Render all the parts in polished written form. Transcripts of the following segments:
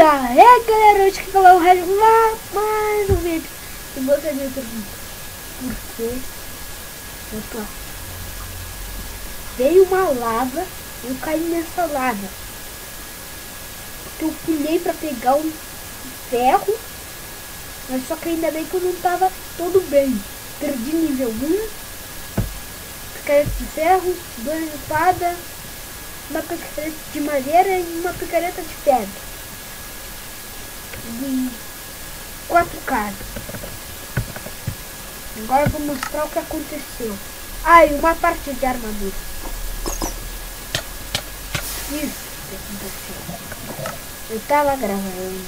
E aí galera, hoje que falar o Red lá mais um vídeo. E você me pergunta por que eu tô aqui? Veio uma lava, eu caí nessa lava. Eu pulei pra pegar um ferro, mas só que ainda bem que eu não tava todo bem. Perdi nível 1, picareta de ferro, 2 de espada, uma picareta de madeira e uma picareta de pedra. E 4 caras. Agora eu vou mostrar o que aconteceu. Ah, e uma parte de armadura. Isso que aconteceu. Eu tava gravando.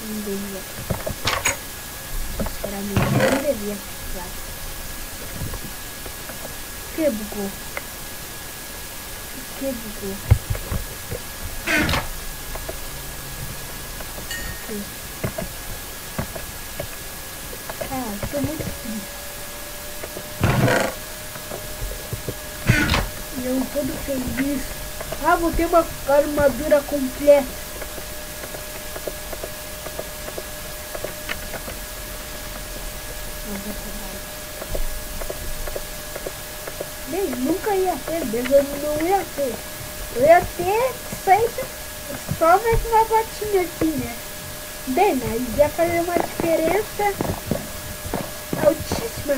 Não devia. Sinceramente, não devia precisar. Que bugou? Que bugou? Ah, tô muito triste. E eu todo feliz. Ah, vou ter uma armadura completa. Bem, nunca ia ter, mesmo não ia ter. Eu ia ter feito só mais uma botinha aqui, né? Bem, mas ia fazer uma diferença altíssima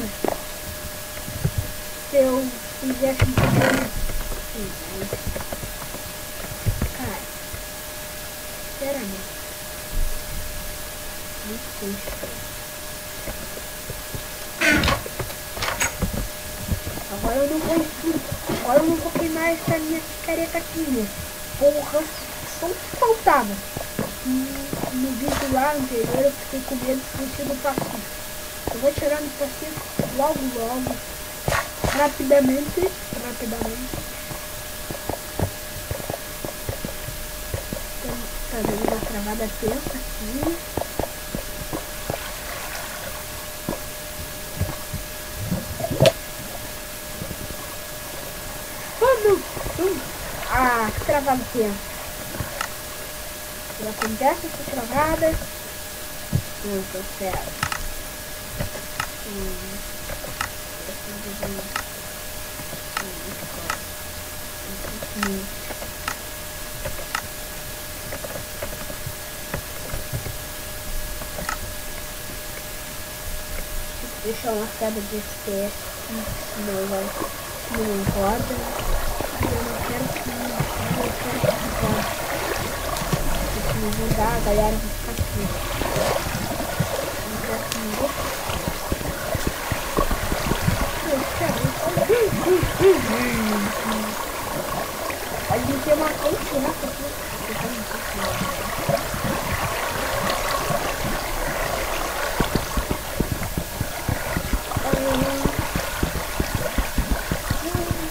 se eu fizesse um pouquinho assim, mas... Cara, sinceramente, muito triste. Agora eu não vou agora eu não vou queimar essa minha picareta aqui, né? Porra, só que faltava. No vídeo lá anterior eu fiquei com medo de fugir do passivo. Eu vou tirar no passivo logo, rapidamente. Tá dando uma travada tensa aqui. Ah, que travada tensa. Já acontece essa travada. Não, tô certo. Deixa uma queda de FPS, senão vai não roda. Eu não quero que roda. Se me mudar, a galera vai ficar aqui. Não quero que me ali tem uma fonte, né?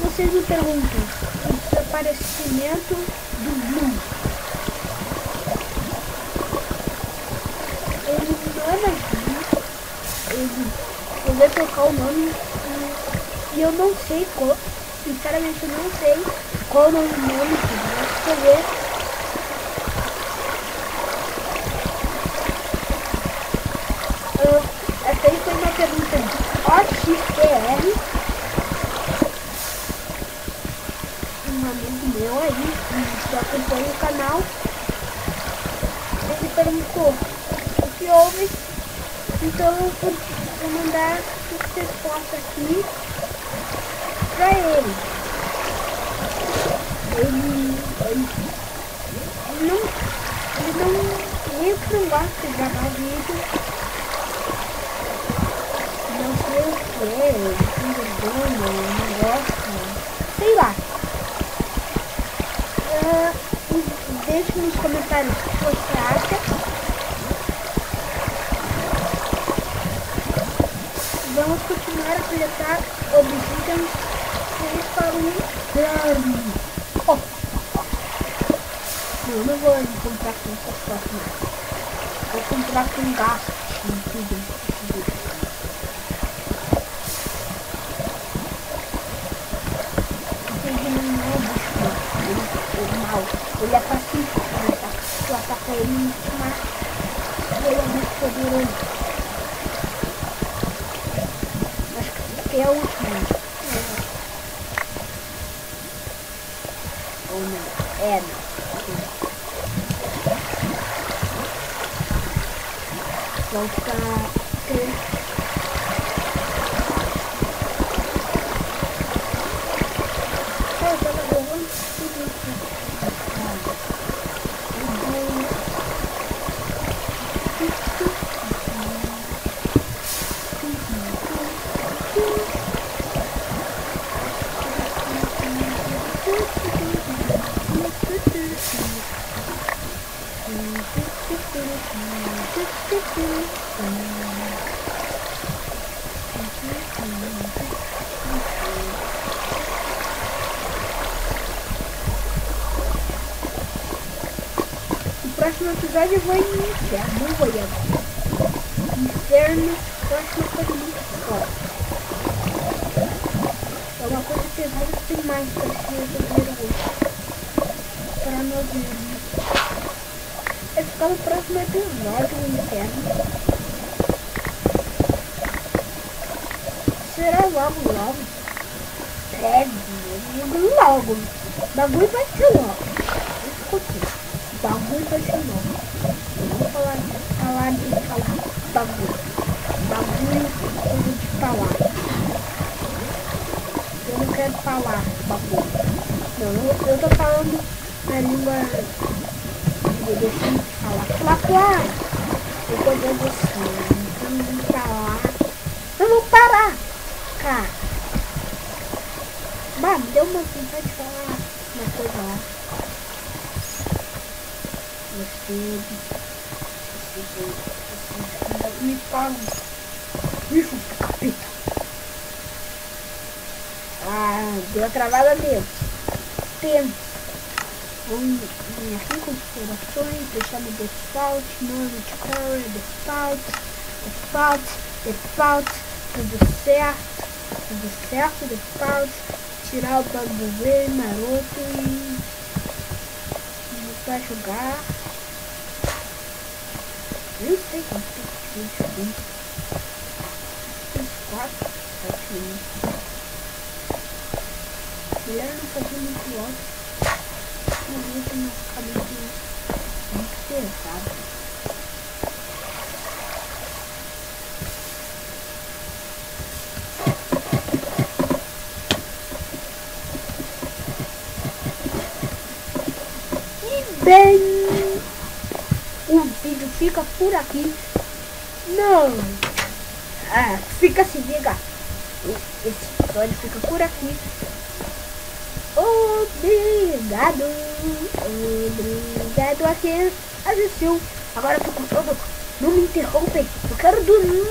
Vocês me perguntam o desaparecimento do Blue. Ele não é mais Blue. Eu vou trocar o nome e eu não sei qual. Sinceramente eu não sei qual o nome dele. Deixa eu ver. Essa aí foi uma pergunta de OXPR. Um amigo meu aí, que acompanha o canal. Ele perguntou o que houve. Então eu vou mandar essa resposta aqui pra ele. Ele não gosta de gravar vídeo. Não sei o que é, ele tem vergonha, não gosta, sei lá. Deixe nos comentários o que você acha. Vamos continuar a coletar obsidian para o inferno. Eu não vou encontrar com essas fotos. Vou comprar com gasto em tudo. o mal. Ele é pacífico, tu ataca ele e mata. Ele é muito poderoso. Acho que é o último. Ou não? É, não. Volta. O próximo episódio vai no inferno, não vou ir agora. Inferno, próxima coisa muito forte. É uma coisa pesada que tem mais para se resolver hoje. Para nós vermos. É ficar no próximo episódio, o inferno. Será logo. Logo. O bagulho vai ser logo. Escute. O bagulho vai ser logo. Eu vou falar bagulho. Bagulho coisa de falar. Eu não quero falar bagulho. Não, eu tô falando na língua. Deixa eu falar. Falar. Eu tô dizendo assim. Então vamos falar. Eu vou parar. Cara. Bah, me deu uma vontade de falar uma coisa lá. Você me fala. Isso, capeta. Ah, deu a travada dele. Temos. Vamos vir aqui com explorações, deixar no default, knowledge core, default, tudo certo, default, tirar o bagulho maroto e vai jogar. Nem sei quanto tempo que eu 4, 7 minutos. Melhor não fazer muito alto. Não ficar muito pesado. E bem, o vídeo fica por aqui. Não, fica se liga. Esse episódio fica por aqui. Obrigado a quem assistiu. Agora eu tô com todo. Não me interrompem. Eu quero dormir.